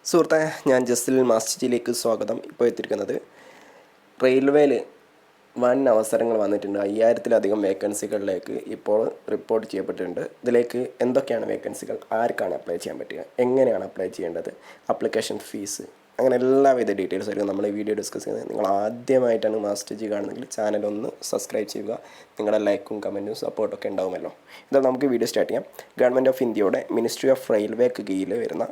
സുഹൃത്തെ, ഞാൻ ജസ്റ്റിൽ മാസ്റ്റർ സ്വാഗതം. ഇപ്പോൾ എത്തിയിരിക്കുന്നത് റെയിൽവേയിൽ വൻ അവസരങ്ങൾ വന്നിട്ടുണ്ട്. 5000-ലധികം വേക്കൻസികളിലേക്ക് ഇപ്പോൾ റിപ്പോർട്ട് ചെയ്യപ്പെട്ടിട്ടുണ്ട്. ഇതിലേക്ക് എന്തൊക്കെയാണ് വേക്കൻസികൾ, ആർക്കാണ് അപ്ലൈ ചെയ്യാൻ പറ്റുക, എങ്ങനെയാണ് അപ്ലൈ ചെയ്യേണ്ടത്, ആപ്ലിക്കേഷൻ ഫീസ്, അങ്ങനെ എല്ലാവിധ ഡീറ്റെയിൽസ് ആയിരിക്കും നമ്മൾ ഈ വീഡിയോ ഡിസ്കസ് ചെയ്യുന്നത്. നിങ്ങൾ ആദ്യമായിട്ടാണ് മാസ്റ്റർ കാണുന്നതെങ്കിൽ ചാനൽ ഒന്ന് സബ്സ്ക്രൈബ് ചെയ്യുക. നിങ്ങളുടെ ലൈക്കും കമൻറ്റും സപ്പോർട്ടൊക്കെ ഉണ്ടാവുമല്ലോ. ഇതാ നമുക്ക് വീഡിയോ സ്റ്റാർട്ട് ചെയ്യാം. ഗവൺമെൻറ് ഓഫ് ഇന്ത്യയുടെ മിനിസ്ട്രി ഓഫ് റെയിൽവേക്ക് കീഴിൽ വരുന്ന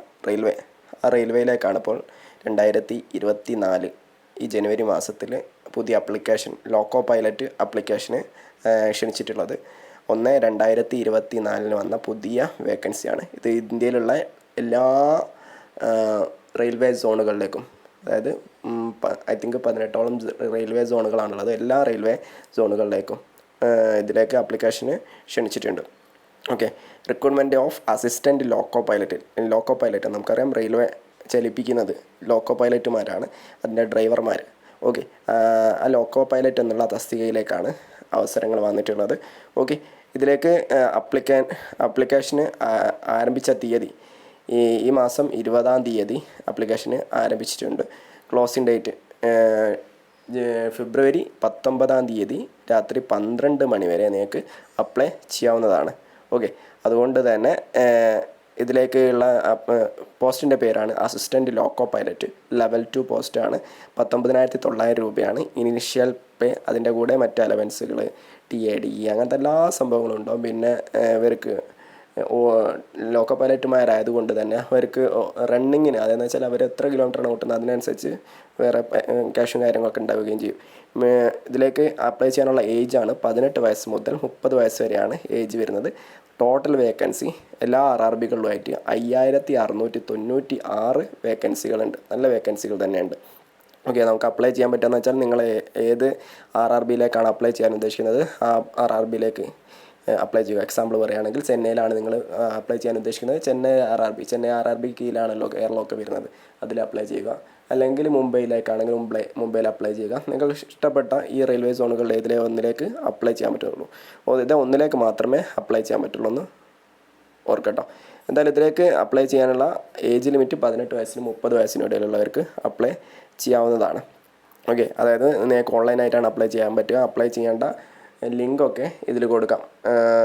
റെയിൽവേയിലേക്കാണ് ഇപ്പോൾ 2024 ഈ ജനുവരി മാസത്തിൽ പുതിയ ആപ്ലിക്കേഷൻ ലോക്കോ പൈലറ്റ് ആപ്ലിക്കേഷന് ക്ഷണിച്ചിട്ടുള്ളത്. 1/2024 വന്ന പുതിയ വേക്കൻസിയാണ് ഇത്. ഇന്ത്യയിലുള്ള എല്ലാ റെയിൽവേ സോണുകളിലേക്കും, അതായത് ഐ തിങ്ക് 18ഓളം റെയിൽവേ സോണുകളാണുള്ളത്. എല്ലാ റെയിൽവേ സോണുകളിലേക്കും ഇതിലേക്ക് ആപ്ലിക്കേഷന് ക്ഷണിച്ചിട്ടുണ്ട്. Okay. Recruitment of assistant loco pilot നമുക്കറിയാം, റെയിൽവേ ചലിപ്പിക്കുന്നത് ലോക്കോ പൈലറ്റുമാരാണ്, അതിൻ്റെ ഡ്രൈവർമാർ. ഓക്കെ. ആ ലോക്കോ പൈലറ്റ് എന്നുള്ള തസ്തികയിലേക്കാണ് അവസരങ്ങൾ വന്നിട്ടുള്ളത്. ഓക്കെ. ഇതിലേക്ക് ആപ്ലിക്കേഷന് ആരംഭിച്ച തീയതി ഈ മാസം 20-ാം തീയതി ആപ്ലിക്കേഷന് ആരംഭിച്ചിട്ടുണ്ട്. ക്ലോസിംഗ് ഡേറ്റ് ഫെബ്രുവരി 19-ാം തീയതി രാത്രി 12 മണി വരെ നിങ്ങൾക്ക് അപ്ലൈ ചെയ്യാവുന്നതാണ്. ഓക്കെ. അതുകൊണ്ട് തന്നെ ഇതിലേക്കുള്ള പോസ്റ്റിൻ്റെ പേരാണ് അസിസ്റ്റൻറ്റ് ലോക്കോ പൈലറ്റ്. ലെവൽ 2 പോസ്റ്റാണ്. 19,900 രൂപയാണ് ഇനീഷ്യൽ പേ. അതിൻ്റെ കൂടെ മറ്റ് അലവൻസുകൾ, TAD, അങ്ങനത്തെ എല്ലാ സംഭവങ്ങളും ഉണ്ടാവും. പിന്നെ ഇവർക്ക് ലോക്കോ പൈലറ്റുമാരായതുകൊണ്ട് തന്നെ അവർക്ക് റണ്ണിങ്ങിന്, അതെന്ന് വെച്ചാൽ അവർ എത്ര കിലോമീറ്ററാണ് ഓട്ടുന്നത് അതിനനുസരിച്ച് വേറെ ക്യാഷും കാര്യങ്ങളൊക്കെ ഉണ്ടാവുകയും ചെയ്യും. ഇതിലേക്ക് അപ്ലൈ ചെയ്യാനുള്ള ഏജാണ് 18 വയസ്സ് മുതൽ 30 വയസ്സ് വരെയാണ് ഏജ് വരുന്നത്. ടോട്ടൽ വേക്കൻസി എല്ലാ RRBകളിലുമായിട്ട് 5696 വേക്കൻസികളുണ്ട്. നല്ല വേക്കൻസികൾ തന്നെയുണ്ട്. ഓക്കെ. നമുക്ക് അപ്ലൈ ചെയ്യാൻ പറ്റുകയെന്ന് വെച്ചാൽ നിങ്ങൾ ഏത് RRBയിലേക്കാണ് അപ്ലൈ ചെയ്യാൻ ഉദ്ദേശിക്കുന്നത് ആ RRBയിലേക്ക് അപ്ലൈ ചെയ്യുക. എക്സാമ്പിൾ പറയുകയാണെങ്കിൽ ചെന്നൈയിലാണ് നിങ്ങൾ അപ്ലൈ ചെയ്യാൻ ഉദ്ദേശിക്കുന്നത്, ചെന്നൈ RRB കീഴിലാണല്ലോ കേരളമൊക്കെ വരുന്നത്, അതിൽ അപ്ലൈ ചെയ്യുക. അല്ലെങ്കിൽ മുംബൈയിലേക്കാണെങ്കിൽ മുംബൈയിൽ അപ്ലൈ ചെയ്യുക. നിങ്ങൾക്ക് ഇഷ്ടപ്പെട്ട ഈ റെയിൽവേ സോണുകളിൽ ഏതിലെ ഒന്നിലേക്ക് അപ്ലൈ ചെയ്യാൻ പറ്റുള്ളൂ. ഇത് ഒന്നിലേക്ക് മാത്രമേ അപ്ലൈ ചെയ്യാൻ പറ്റുള്ളൂ എന്ന് ഓർക്കട്ടോ. എന്തായാലും ഇതിലേക്ക് അപ്ലൈ ചെയ്യാനുള്ള ഏജ് ലിമിറ്റ് 18 വയസ്സിനും 30 വയസ്സിനും ഇടയിലുള്ളവർക്ക് അപ്ലൈ ചെയ്യാവുന്നതാണ്. ഓക്കെ. അതായത് നിങ്ങൾക്ക് ഓൺലൈനായിട്ടാണ് അപ്ലൈ ചെയ്യാൻ പറ്റുക. അപ്ലൈ ചെയ്യേണ്ട ലിങ്കൊക്കെ ഇതിൽ കൊടുക്കാം.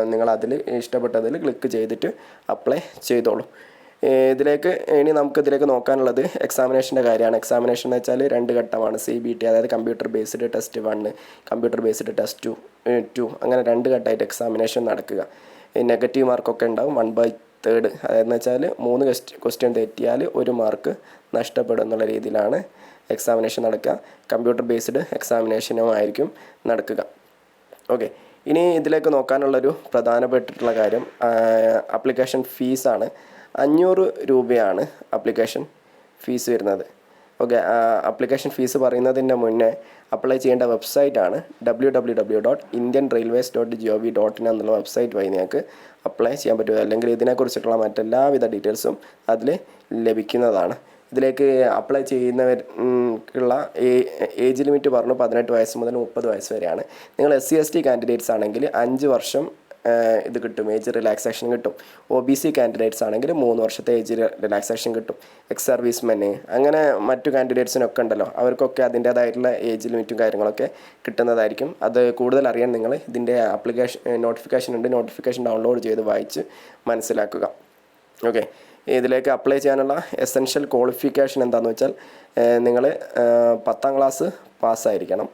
നിങ്ങളതിൽ ഇഷ്ടപ്പെട്ടതിൽ ക്ലിക്ക് ചെയ്തിട്ട് അപ്ലൈ ചെയ്തോളൂ. ഇനി നമുക്കിതിലേക്ക് നോക്കാനുള്ളത് എക്സാമിനേഷൻ്റെ കാര്യമാണ്. എക്സാമിനേഷൻ എന്ന് വെച്ചാൽ 2 ഘട്ടമാണ്. CBT, അതായത് computer based test 1, computer based test 2, അങ്ങനെ 2 ഘട്ടമായിട്ട് എക്സാമിനേഷൻ നടക്കുക. നെഗറ്റീവ് മാർക്കൊക്കെ ഉണ്ടാവും. 1/3, അതായത് വെച്ചാൽ 3 ക്വസ്റ്റ്യൻ തെറ്റിയാൽ 1 മാർക്ക് നഷ്ടപ്പെടും എന്നുള്ള രീതിയിലാണ് എക്സാമിനേഷൻ നടക്കുക. കമ്പ്യൂട്ടർ ബേസ്ഡ് എക്സാമിനേഷനും ആയിരിക്കും നടക്കുക. ഓക്കെ. ഇനി ഇതിലേക്ക് നോക്കാനുള്ളൊരു പ്രധാനപ്പെട്ടിട്ടുള്ള കാര്യം ആപ്ലിക്കേഷൻ ഫീസാണ്. 500 രൂപയാണ് ആപ്ലിക്കേഷൻ ഫീസ് വരുന്നത്. ഓക്കെ. ആപ്ലിക്കേഷൻ ഫീസ് പറയുന്നതിൻ്റെ മുന്നേ അപ്ലൈ ചെയ്യേണ്ട വെബ്സൈറ്റാണ് www.indianrailways.gov.in എന്നുള്ള വെബ്സൈറ്റ് വഴി നിങ്ങൾക്ക് അപ്ലൈ ചെയ്യാൻ പറ്റുക. അല്ലെങ്കിൽ ഇതിനെക്കുറിച്ചിട്ടുള്ള മറ്റെല്ലാവിധ ഡീറ്റെയിൽസും അതിൽ ലഭിക്കുന്നതാണ്. ഇതിലേക്ക് അപ്ലൈ ചെയ്യുന്നവർക്കുള്ള ഏജ് ലിമിറ്റ് പറഞ്ഞു 18 വയസ്സ് മുതൽ 30 വയസ്സ് വരെയാണ്. നിങ്ങൾ SC/ST കാൻഡിഡേറ്റ്സ് ആണെങ്കിൽ 5 വർഷം ഇത് കിട്ടും, ഏജ് റിലാക്സേഷൻ കിട്ടും. OBC കാൻഡിഡേറ്റ്സ് ആണെങ്കിൽ 3 വർഷത്തെ ഏജ് റിലാക്സേഷൻ കിട്ടും. എക്സ് സർവീസ്മെന്, അങ്ങനെ മറ്റു കാൻഡിഡേറ്റ്സിനൊക്കെ ഉണ്ടല്ലോ, അവർക്കൊക്കെ അതിൻ്റേതായിട്ടുള്ള ഏജ് ലിമിറ്റും കാര്യങ്ങളൊക്കെ കിട്ടുന്നതായിരിക്കും. അത് കൂടുതൽ അറിയാൻ നിങ്ങൾ ഇതിൻ്റെ നോട്ടിഫിക്കേഷൻ ഉണ്ട്, നോട്ടിഫിക്കേഷൻ ഡൗൺലോഡ് ചെയ്ത് വായിച്ച് മനസ്സിലാക്കുക. ഓക്കെ. ഇതിലേക്ക് അപ്ലൈ ചെയ്യാനുള്ള എസെൻഷ്യൽ ക്വാളിഫിക്കേഷൻ എന്താണെന്ന് വെച്ചാൽ നിങ്ങൾ 10ാം ക്ലാസ് പാസ്സായിരിക്കണം.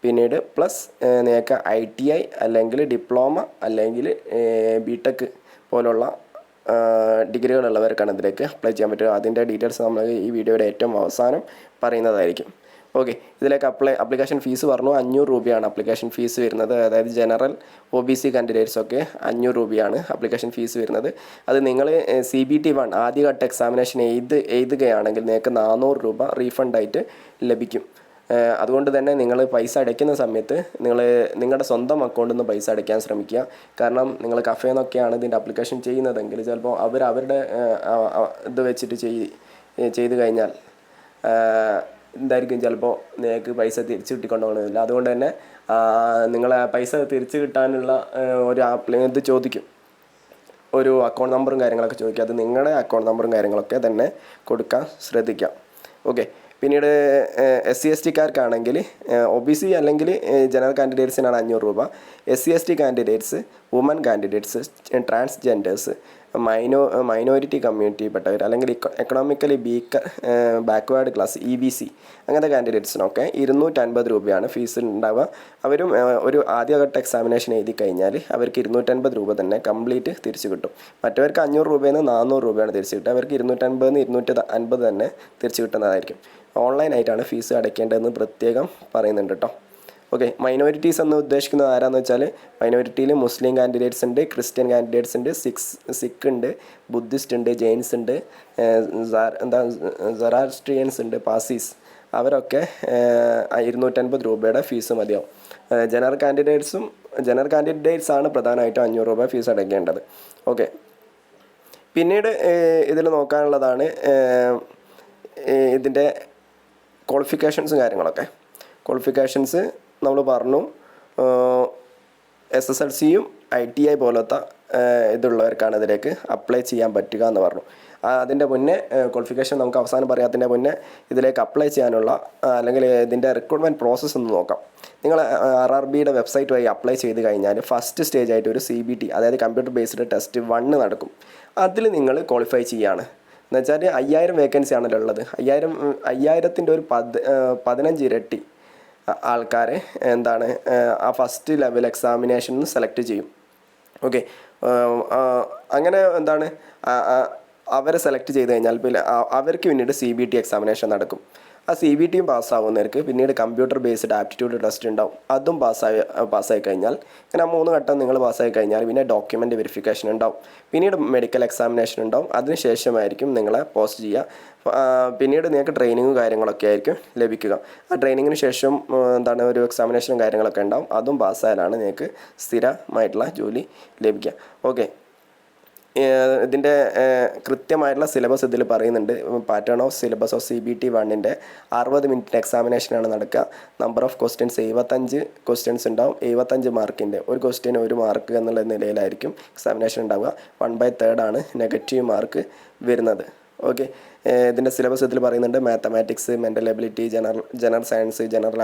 പിന്നീട് പ്ലസ് നിങ്ങൾക്ക് ITI അല്ലെങ്കിൽ ഡിപ്ലോമ അല്ലെങ്കിൽ BTech പോലുള്ള ഡിഗ്രികളുള്ളവർക്കാണ് ഇതിലേക്ക് അപ്ലൈ ചെയ്യാൻ പറ്റുക. അതിൻ്റെ ഡീറ്റെയിൽസ് നമ്മൾ ഈ വീഡിയോയുടെ ഏറ്റവും അവസാനം പറയുന്നതായിരിക്കും. ഓക്കെ. ഇതിലേക്ക് ആപ്ലിക്കേഷൻ ഫീസ് പറഞ്ഞു 500 രൂപയാണ് ആപ്ലിക്കേഷൻ ഫീസ് വരുന്നത്. അതായത് ജനറൽ OBC കാൻഡിഡേറ്റ്സൊക്കെ 500 രൂപയാണ് ആപ്ലിക്കേഷൻ ഫീസ് വരുന്നത്. അത് നിങ്ങൾ CBT 1 ആദ്യഘട്ട എക്സാമിനേഷൻ എഴുതുകയാണെങ്കിൽ നിങ്ങൾക്ക് 400 രൂപ റീഫണ്ടായിട്ട് ലഭിക്കും. അതുകൊണ്ട് തന്നെ നിങ്ങൾ പൈസ അടയ്ക്കുന്ന സമയത്ത് നിങ്ങളുടെ സ്വന്തം അക്കൗണ്ടിൽ നിന്ന് പൈസ അടയ്ക്കാൻ ശ്രമിക്കുക. കാരണം നിങ്ങൾ കഫേന്നൊക്കെയാണ് ഇതിൻ്റെ ആപ്ലിക്കേഷൻ ചെയ്യുന്നതെങ്കിൽ ചിലപ്പോൾ അവരുടെ ഇത് വെച്ചിട്ട് ചെയ്ത് കഴിഞ്ഞാൽ എന്തായിരിക്കും, ചിലപ്പോൾ നിങ്ങൾക്ക് പൈസ തിരിച്ച് കിട്ടിക്കൊണ്ടുപോകണമെന്നില്ല. അതുകൊണ്ട് തന്നെ നിങ്ങളെ പൈസ തിരിച്ച് കിട്ടാനുള്ള ഒരു ഇത് ചോദിക്കും. ഒരു അക്കൗണ്ട് നമ്പറും കാര്യങ്ങളൊക്കെ ചോദിക്കുക. അത് നിങ്ങളുടെ അക്കൗണ്ട് നമ്പറും കാര്യങ്ങളൊക്കെ തന്നെ കൊടുക്കാൻ ശ്രദ്ധിക്കാം. ഓക്കെ. പിന്നീട് SC/ST OBC അല്ലെങ്കിൽ ജനറൽ കാൻഡിഡേറ്റ്സിനാണ് 500 രൂപ. SC/ST candidates, woman candidates, transgenders, minority കമ്മ്യൂണിറ്റിയിൽപ്പെട്ടവർ അല്ലെങ്കിൽ എക്കണോമിക്കലി ബാക്ക്വേർഡ് ക്ലാസ് EBC അങ്ങനത്തെ കാൻഡിഡേറ്റ്സിനൊക്കെ 250 രൂപയാണ് ഫീസ് ഉണ്ടാവുക. അവരും ഒരു ആദ്യഘട്ട എക്സാമിനേഷൻ എഴുതി കഴിഞ്ഞാൽ അവർക്ക് 250 രൂപ തന്നെ കംപ്ലീറ്റ് തിരിച്ചു കിട്ടും. മറ്റവർക്ക് 500 രൂപയിൽ നിന്ന് 400 രൂപയാണ് തിരിച്ചു കിട്ടുക. അവർക്ക് 250 തന്നെ തിരിച്ചു കിട്ടുന്നതായിരിക്കും. ഓൺലൈനായിട്ടാണ് ഫീസ് അടയ്ക്കേണ്ടതെന്ന് പ്രത്യേകം പറയുന്നുണ്ട് കേട്ടോ. ഓക്കെ. മൈനോറിറ്റീസ് എന്ന് ഉദ്ദേശിക്കുന്നത് ആരാന്ന് വെച്ചാൽ മൈനോറിറ്റിയിൽ മുസ്ലിം കാൻഡിഡേറ്റ്സ് ഉണ്ട്, ക്രിസ്ത്യൻ കാൻഡിഡേറ്റ്സ് ഉണ്ട്, സിഖ് ഉണ്ട്, ബുദ്ധിസ്റ്റ് ഉണ്ട്, ജെയിൻസ് ഉണ്ട്, സറാസ്ട്രിയൻസ് ഉണ്ട്, പാസീസ്. അവരൊക്കെ 250 രൂപയുടെ ഫീസ് മതിയാവും. ജനറൽ കാൻഡിഡേറ്റ്സ് ആണ് പ്രധാനമായിട്ടും 500 രൂപ ഫീസ് അടയ്ക്കേണ്ടത്. ഓക്കെ. പിന്നീട് ഇതിൽ നോക്കാനുള്ളതാണ് ഇതിൻ്റെ ക്വാളിഫിക്കേഷൻസും കാര്യങ്ങളൊക്കെ. ക്വാളിഫിക്കേഷൻസ് നമ്മൾ പറഞ്ഞു, SSLCയും ITI പോലത്തെ ഇതുള്ളവർക്കാണ് ഇതിലേക്ക് അപ്ലൈ ചെയ്യാൻ പറ്റുക എന്ന് പറഞ്ഞു. അതിൻ്റെ മുന്നേ ക്വാളിഫിക്കേഷൻ നമുക്ക് അവസാനം പറയാത്തതിൻ്റെ മുന്നേ ഇതിലേക്ക് അപ്ലൈ ചെയ്യാനുള്ള അല്ലെങ്കിൽ ഇതിൻ്റെ റിക്രൂട്ട്മെൻറ്റ് പ്രോസസ്സ് ഒന്ന് നോക്കാം. നിങ്ങൾ RRBയുടെ വെബ്സൈറ്റ് വഴി അപ്ലൈ ചെയ്ത് കഴിഞ്ഞാൽ ഫസ്റ്റ് സ്റ്റേജ് ആയിട്ട് ഒരു CBT അതായത് കമ്പ്യൂട്ടർ ബേസ്ഡ് ടെസ്റ്റ് 1 നടക്കും. അതിൽ നിങ്ങൾ ക്വാളിഫൈ ചെയ്യുകയാണ് എന്ന് വെച്ചാൽ 5000 വേക്കൻസി ആണല്ലോ ഉള്ളത്. 5000ത്തിൻ്റെ ഒരു 15 ഇരട്ടി ആൾക്കാരെ ആ ഫസ്റ്റ് ലെവൽ എക്സാമിനേഷനിൽ സെലക്ട് ചെയ്യും. ഓക്കെ. അങ്ങനെ അവരെ സെലക്ട് ചെയ്ത് കഴിഞ്ഞാൽ പിന്നെ അവർക്ക് പിന്നീട് CBT എക്സാമിനേഷൻ നടക്കും. ആ CBTയും പാസ്സാവുന്നവർക്ക് പിന്നീട് കമ്പ്യൂട്ടർ ബേസ്ഡ് ആപ്റ്റിറ്റ്യൂഡ് ടെസ്റ്റ് ഉണ്ടാവും. അതും പാസ്സായി കഴിഞ്ഞാൽ ഇങ്ങനെ 3 ഘട്ടം നിങ്ങൾ പാസ്സായി കഴിഞ്ഞാൽ പിന്നെ ഡോക്യുമെൻ്റ് വെരിഫിക്കേഷൻ ഉണ്ടാവും. പിന്നീട് മെഡിക്കൽ എക്സാമിനേഷൻ ഉണ്ടാവും. അതിനുശേഷമായിരിക്കും നിങ്ങളെ പോസ്റ്റ് ചെയ്യുക. പിന്നീട് നിങ്ങൾക്ക് ട്രെയിനിങ്ങും കാര്യങ്ങളൊക്കെ ആയിരിക്കും ലഭിക്കുക. ആ ട്രെയിനിങ്ങിന് ശേഷം ഒരു എക്സാമിനേഷനും കാര്യങ്ങളൊക്കെ ഉണ്ടാവും. അതും പാസ്സായാലാണ് നിങ്ങൾക്ക് സ്ഥിരമായിട്ടുള്ള ജോലി ലഭിക്കുക. ഓക്കെ. ഇതിൻ്റെ കൃത്യമായിട്ടുള്ള സിലബസ് ഇതിൽ പറയുന്നുണ്ട്. Pattern of syllabus of CBT 1ൻ്റെ 60 മിനിറ്റ് എക്സാമിനേഷനാണ് നടക്കുക. നമ്പർ ഓഫ് ക്വസ്റ്റ്യൻസ് 75 ക്വസ്റ്റ്യൻസ് ഉണ്ടാവും. 75 മാർക്കിൻ്റെ ഒരു ക്വസ്റ്റ്യന് 1 മാർക്ക് എന്നുള്ള നിലയിലായിരിക്കും എക്സാമിനേഷൻ ഉണ്ടാവുക. 1/3 നെഗറ്റീവ് മാർക്ക് വരുന്നത്. ഓക്കെ. ഇതിൻ്റെ സിലബസ് ഇതിൽ പറയുന്നുണ്ട്. Mathematics, mental ability, general science, general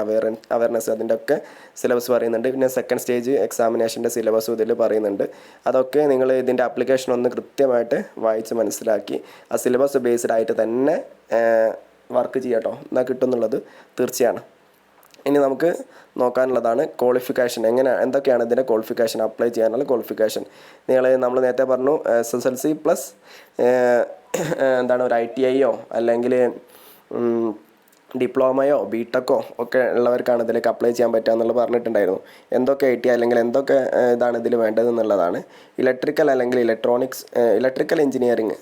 awareness അതിൻ്റെ ഒക്കെ സിലബസ് പറയുന്നുണ്ട്. പിന്നെ സെക്കൻഡ് സ്റ്റേജ് എക്സാമിനേഷൻ്റെ സിലബസും ഇതിൽ പറയുന്നുണ്ട്. അതൊക്കെ നിങ്ങൾ ഇതിൻ്റെ ആപ്ലിക്കേഷൻ ഒന്ന് കൃത്യമായിട്ട് വായിച്ച് മനസ്സിലാക്കി ആ സിലബസ് ബേസ്ഡ് ആയിട്ട് തന്നെ വർക്ക് ചെയ്യാട്ടോ, എന്നാൽ കിട്ടുമെന്നുള്ളത് തീർച്ചയാണ്. ഇനി നമുക്ക് നോക്കാനുള്ളതാണ് ക്വാളിഫിക്കേഷൻ. എന്തൊക്കെയാണ് ഇതിൻ്റെ ക്വാളിഫിക്കേഷൻ, അപ്ലൈ ചെയ്യാനുള്ള ക്വാളിഫിക്കേഷൻ. നമ്മൾ നേരത്തെ പറഞ്ഞു SSLC പ്ലസ് ഒരു ITIയോ അല്ലെങ്കിൽ ഡിപ്ലോമയോ BTechോ ഒക്കെ ഉള്ളവർക്കാണ് ഇതിലേക്ക് അപ്ലൈ ചെയ്യാൻ പറ്റുക എന്നുള്ളത് പറഞ്ഞിട്ടുണ്ടായിരുന്നു. എന്തൊക്കെ ITI അല്ലെങ്കിൽ എന്തൊക്കെ ഇതാണ് ഇതിൽ വേണ്ടതെന്നുള്ളതാണ്. ഇലക്ട്രിക്കൽ അല്ലെങ്കിൽ ഇലക്ട്രിക്കൽ എഞ്ചിനീയറിങ്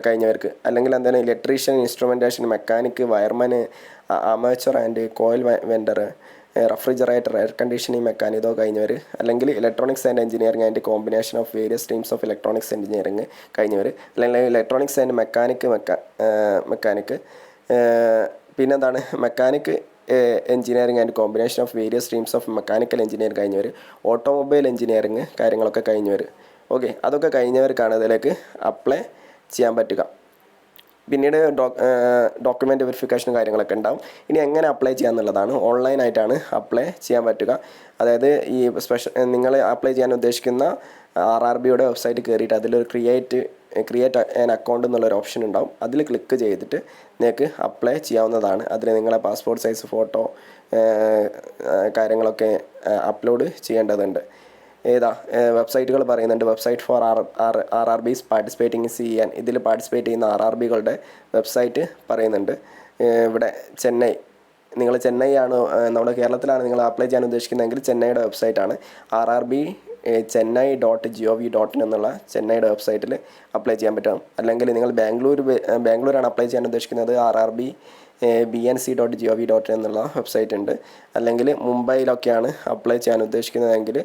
കഴിഞ്ഞവർക്ക് അല്ലെങ്കിൽ electrician, instrumentation, mechanic, wireman, armature and coil winder, refrigerator, air conditioning മെക്കാനിക്കോ കഴിഞ്ഞവർ, അല്ലെങ്കിൽ electronics and engineering and combination of various streams of electronics engineering കഴിഞ്ഞവർ, അല്ലെങ്കിൽ electronics and mechanic mechanic engineering and combination of various streams of mechanical engineering കഴിഞ്ഞവർ, automobile engineering കാര്യങ്ങളൊക്കെ കഴിഞ്ഞവർ. Okay. അതൊക്കെ കഴിഞ്ഞവർക്കാണ് ഇതിലേക്ക് അപ്ലൈ ചെയ്യാൻ പറ്റുക. പിന്നീട് ഡോക്യുമെൻ്റ് വെരിഫിക്കേഷനും കാര്യങ്ങളൊക്കെ ഉണ്ടാവും. ഇനി എങ്ങനെ അപ്ലൈ ചെയ്യാന്നുള്ളതാണ്. ഓൺലൈനായിട്ടാണ് അപ്ലൈ ചെയ്യാൻ പറ്റുക. അതായത് ഈ നിങ്ങൾ അപ്ലൈ ചെയ്യാൻ ഉദ്ദേശിക്കുന്ന RRBയുടെ വെബ്സൈറ്റ് കയറിയിട്ട് അതിലൊരു ക്രിയേറ്റ് ആൻ അക്കൗണ്ട് എന്നുള്ളൊരു ഓപ്ഷൻ ഉണ്ടാവും. അതിൽ ക്ലിക്ക് ചെയ്തിട്ട് നിങ്ങൾക്ക് അപ്ലൈ ചെയ്യാവുന്നതാണ്. അതിൽ നിങ്ങളെ പാസ്പോർട്ട് സൈസ് ഫോട്ടോ കാര്യങ്ങളൊക്കെ അപ്ലോഡ് ചെയ്യേണ്ടതുണ്ട്. വെബ്സൈറ്റുകൾ പറയുന്നുണ്ട്. Website four RRBs participating CN. ഇതിൽ പാർട്ടിസിപ്പേറ്റ് ചെയ്യുന്ന RRBകളുടെ വെബ്സൈറ്റ് പറയുന്നുണ്ട്. ഇവിടെ നിങ്ങൾ ചെന്നൈ ആണ്, നമ്മുടെ കേരളത്തിലാണ് നിങ്ങൾ അപ്ലൈ ചെയ്യാൻ ഉദ്ദേശിക്കുന്നതെങ്കിൽ ചെന്നൈയുടെ വെബ്സൈറ്റാണ് RRB chennai.gov.in എന്നുള്ള ചെന്നൈയുടെ വെബ്സൈറ്റിൽ അപ്ലൈ ചെയ്യാൻ പറ്റും. അല്ലെങ്കിൽ നിങ്ങൾ ബാംഗ്ലൂരാണ് അപ്ലൈ ചെയ്യാൻ ഉദ്ദേശിക്കുന്നത്, RRB bnc.gov.in എന്നുള്ള വെബ്സൈറ്റ് ഉണ്ട്. അല്ലെങ്കിൽ മുംബൈയിലൊക്കെയാണ് അപ്ലൈ ചെയ്യാൻ ഉദ്ദേശിക്കുന്നതെങ്കിൽ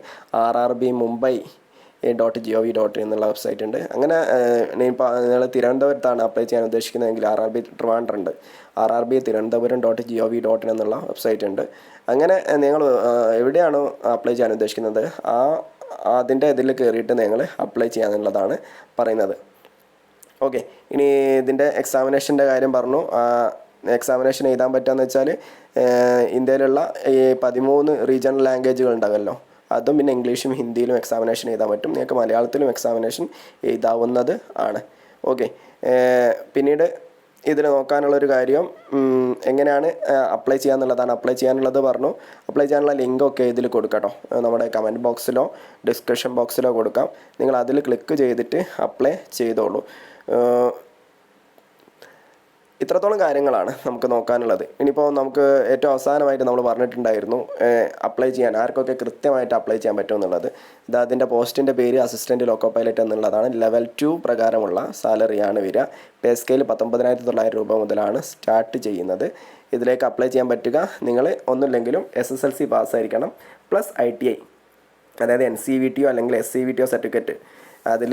RRB mumbai.gov.in എന്നുള്ള വെബ്സൈറ്റ് ഉണ്ട്. അങ്ങനെ നിങ്ങൾ തിരുവനന്തപുരത്താണ് അപ്ലൈ ചെയ്യാൻ ഉദ്ദേശിക്കുന്നതെങ്കിൽ RRB ട്രിവാൻഡ്രം ഉണ്ട്, RRB തിരുവനന്തപുരം.gov.in എന്നുള്ള വെബ്സൈറ്റ് ഉണ്ട്. അങ്ങനെ നിങ്ങൾ എവിടെയാണോ അപ്ലൈ ചെയ്യാൻ ഉദ്ദേശിക്കുന്നത് ആ അതിൻ്റെ ഇതിൽ കയറിയിട്ട് നിങ്ങൾ അപ്ലൈ ചെയ്യാന്നുള്ളതാണ് പറയുന്നത്. ഓക്കെ, ഇനി ഇതിൻ്റെ എക്സാമിനേഷൻ്റെ കാര്യം പറഞ്ഞു. എക്സാമിനേഷൻ എഴുതാൻ പറ്റുകയെന്ന് വെച്ചാൽ ഇന്ത്യയിലുള്ള ഈ 13 റീജിയണൽ ലാംഗ്വേജുകൾ ഉണ്ടാവുമല്ലോ, അതും പിന്നെ ഇംഗ്ലീഷും ഹിന്ദിയിലും എക്സാമിനേഷൻ എഴുതാൻ പറ്റും. നിങ്ങൾക്ക് മലയാളത്തിലും എക്സാമിനേഷൻ എഴുതാവുന്നത് ആണ്. ഓക്കെ, പിന്നീട് ഇതിൽ നോക്കാനുള്ളൊരു കാര്യം എങ്ങനെയാണ് അപ്ലൈ ചെയ്യാന്നുള്ളതാണ്. അപ്ലൈ ചെയ്യാനുള്ളത് പറഞ്ഞു. അപ്ലൈ ചെയ്യാനുള്ള ലിങ്കൊക്കെ ഇതിൽ കൊടുക്കാം കേട്ടോ. നമ്മുടെ കമൻറ്റ് ബോക്സിലോ ഡിസ്ക്രിപ്ഷൻ ബോക്സിലോ കൊടുക്കാം. നിങ്ങൾ അതിൽ ക്ലിക്ക് ചെയ്തിട്ട് അപ്ലൈ ചെയ്തോളൂ. ഇത്രത്തോളം കാര്യങ്ങളാണ് നമുക്ക് നോക്കാനുള്ളത്. ഇനിയിപ്പോൾ നമുക്ക് ഏറ്റവും അവസാനമായിട്ട് നമ്മൾ പറഞ്ഞിട്ടുണ്ടായിരുന്നു അപ്ലൈ ചെയ്യാൻ ആർക്കൊക്കെ കൃത്യമായിട്ട് അപ്ലൈ ചെയ്യാൻ പറ്റുമെന്നുള്ളത്. ഇത് അതിൻ്റെ പോസ്റ്റിൻ്റെ പേര് അസിസ്റ്റൻറ്റ് ലോക്കോ പൈലറ്റ് എന്നുള്ളതാണ്. ലെവൽ 2 പ്രകാരമുള്ള സാലറിയാണ് വരിക. പേ സ്കെയിൽ 19,900 രൂപ മുതലാണ് സ്റ്റാർട്ട് ചെയ്യുന്നത്. ഇതിലേക്ക് അപ്ലൈ ചെയ്യാൻ പറ്റുക നിങ്ങൾ ഒന്നുമില്ലെങ്കിലും SSLC പാസ്സായിരിക്കണം, പ്ലസ് ITI, അതായത് NCVT അല്ലെങ്കിൽ SCVT സർട്ടിഫിക്കറ്റ്. അതിൽ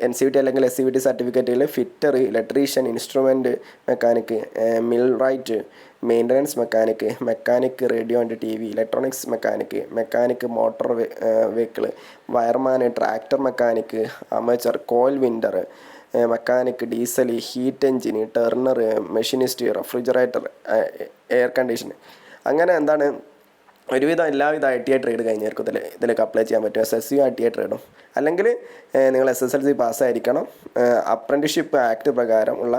NCVT അല്ലെങ്കിൽ SCVT സർട്ടിഫിക്കറ്റിൽ fitter, electrician, instrument mechanic, millwright, maintenance mechanic, mechanic radio and TV, electronics mechanic, mechanic motor vehicle, wireman, tractor mechanic, armature, coil winder mechanic, diesel, heat engine, turner, machinist, refrigerator, air condition, അങ്ങനെ എന്താണ് ഒരുവിധം എല്ലാവിധ ITI trade കഴിഞ്ഞായിരിക്കും ഇതിലേക്ക് apply ചെയ്യാൻ പറ്റും. SSC ITI ട്രേഡും. അല്ലെങ്കിൽ നിങ്ങൾ SSLC പാസ്സായിരിക്കണം. Apprenticeship act പ്രകാരം ഉള്ള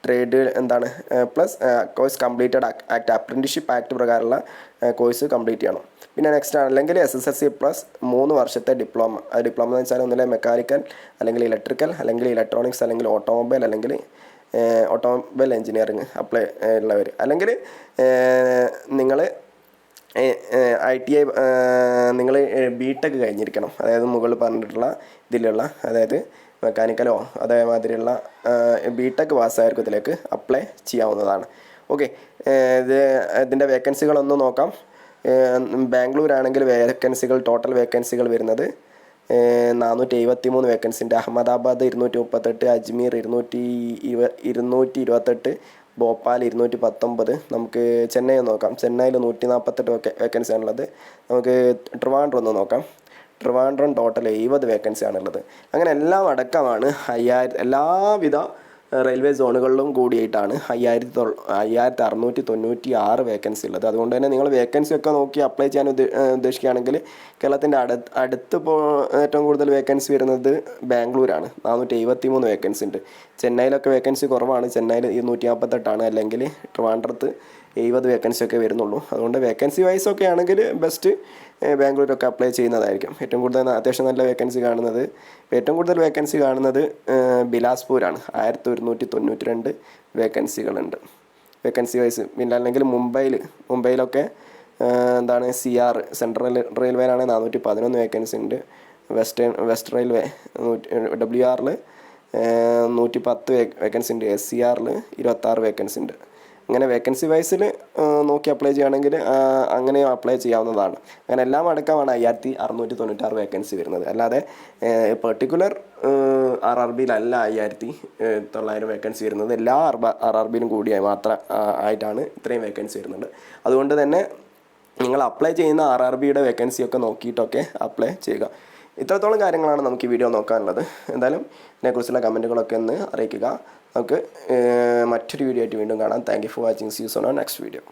ട്രേഡ് എന്താണ് plus course completed act, apprenticeship act പ്രകാരമുള്ള കോഴ്സ് കംപ്ലീറ്റ് ചെയ്യണം. പിന്നെ നെക്സ്റ്റ് അല്ലെങ്കിൽ SSLC പ്ലസ് 3 വർഷത്തെ ഡിപ്ലോമ എന്ന് വെച്ചാൽ ഒന്നിലെ മെക്കാനിക്കൽ അല്ലെങ്കിൽ ഇലക്ട്രിക്കൽ അല്ലെങ്കിൽ ഇലക്ട്രോണിക്സ് അല്ലെങ്കിൽ ഓട്ടോമൊബൈൽ അല്ലെങ്കിൽ ഓട്ടോമൊബൈൽ എഞ്ചിനീയറിങ് അപ്ലൈ ഉള്ളവർ, അല്ലെങ്കിൽ നിങ്ങൾ ITI നിങ്ങൾ BTech കഴിഞ്ഞിരിക്കണം. അതായത് മുകളിൽ പറഞ്ഞിട്ടുള്ള ഇതിലുള്ള, അതായത് മെക്കാനിക്കലോ അതേമാതിരിയുള്ള BTech പാസ്സായവർക്ക് ഇതിലേക്ക് അപ്ലൈ ചെയ്യാവുന്നതാണ്. ഓക്കെ, ഇതിൻ്റെ വേക്കൻസികളൊന്ന് നോക്കാം. ബാംഗ്ലൂരാണെങ്കിൽ വേക്കൻസികൾ, ടോട്ടൽ വേക്കൻസികൾ വരുന്നത് 473 വേക്കൻസി ഉണ്ട്. അഹമ്മദാബാദ് 238, അജ്മീർ 228, ഭോപ്പാൽ 219. നമുക്ക് ചെന്നൈ നോക്കാം. ചെന്നൈയിൽ 148 വേക്കൻസി ആണുള്ളത്. നമുക്ക് ട്രിവാൻഡ്രം ഒന്ന് നോക്കാം. ട്രിവാൻഡ്രം ടോട്ടൽ 70 വേക്കൻസി ആണുള്ളത്. അങ്ങനെ എല്ലാം അടക്കമാണ് 5000 എല്ലാവിധ റെയിൽവേ സോണുകളിലും കൂടിയിട്ടാണ് 5696 വേക്കൻസി ഉള്ളത്. അതുകൊണ്ട് തന്നെ നിങ്ങൾ വേക്കൻസി ഒക്കെ നോക്കി അപ്ലൈ ചെയ്യാൻ ഉദ്ദേശിക്കുകയാണെങ്കിൽ കേരളത്തിൻ്റെ അടുത്തിപ്പോൾ ഏറ്റവും കൂടുതൽ വേക്കൻസി വരുന്നത് ബാംഗ്ലൂരാണ്. 473 വേക്കൻസി ഉണ്ട്. ചെന്നൈയിലൊക്കെ വേക്കൻസി കുറവാണ്. ചെന്നൈയിൽ 148 അല്ലെങ്കിൽ ട്രിവാൻഡ്രത്ത് 70 വേക്കൻസി ഒക്കെ വരുന്നുള്ളൂ. അതുകൊണ്ട് വേക്കൻസി വൈസ് ഒക്കെ ആണെങ്കിൽ ബെസ്റ്റ് ബാംഗ്ലൂരൊക്കെ അപ്ലൈ ചെയ്യുന്നതായിരിക്കും. ഏറ്റവും കൂടുതൽ അത്യാവശ്യം നല്ല വേക്കൻസി കാണുന്നത്, ഏറ്റവും കൂടുതൽ വേക്കൻസി കാണുന്നത് ബിലാസ്പൂരാണ്. 1192 വേക്കൻസികളുണ്ട് വേക്കൻസി വൈസ്. പിന്നെ അല്ലെങ്കിൽ മുംബൈയിലൊക്കെ എന്താണ് CR സെൻട്രൽ റെയിൽവേയിലാണ് 411 വേക്കൻസി ഉണ്ട്. വെസ്റ്റ് റെയിൽവേ WRൽ 110 വേക്കൻസി ഉണ്ട്. SCRൽ 26 വേക്കൻസി ഉണ്ട്. അങ്ങനെ വേക്കൻസി വൈസിൽ നോക്കി അപ്ലൈ ചെയ്യുകയാണെങ്കിൽ അങ്ങനെ അപ്ലൈ ചെയ്യാവുന്നതാണ്. അങ്ങനെ എല്ലാം അടക്കമാണ് 5696 വേക്കൻസി വരുന്നത്. അല്ലാതെ പെർട്ടിക്കുലർ RRBയിലല്ല 5900 വേക്കൻസി വരുന്നത്. എല്ലാ RRBയിലും കൂടിയായി മാത്രം ആയിട്ടാണ് ഇത്രയും വേക്കൻസി വരുന്നുണ്ട്. അതുകൊണ്ട് തന്നെ നിങ്ങൾ അപ്ലൈ ചെയ്യുന്ന RRBയുടെ വേക്കൻസിയൊക്കെ നോക്കിയിട്ടൊക്കെ അപ്ലൈ ചെയ്യുക. ഇത്രത്തോളം കാര്യങ്ങളാണ് നമുക്ക് ഈ വീഡിയോ നോക്കാനുള്ളത്. എന്തായാലും ഇതിനെക്കുറിച്ചുള്ള കമൻറ്റുകളൊക്കെ ഒന്ന് അറിയിക്കുക. നമുക്ക് മറ്റൊരു വീഡിയോ ആയിട്ട് വീണ്ടും കാണാം. Thank you for watching. See you soon on next video.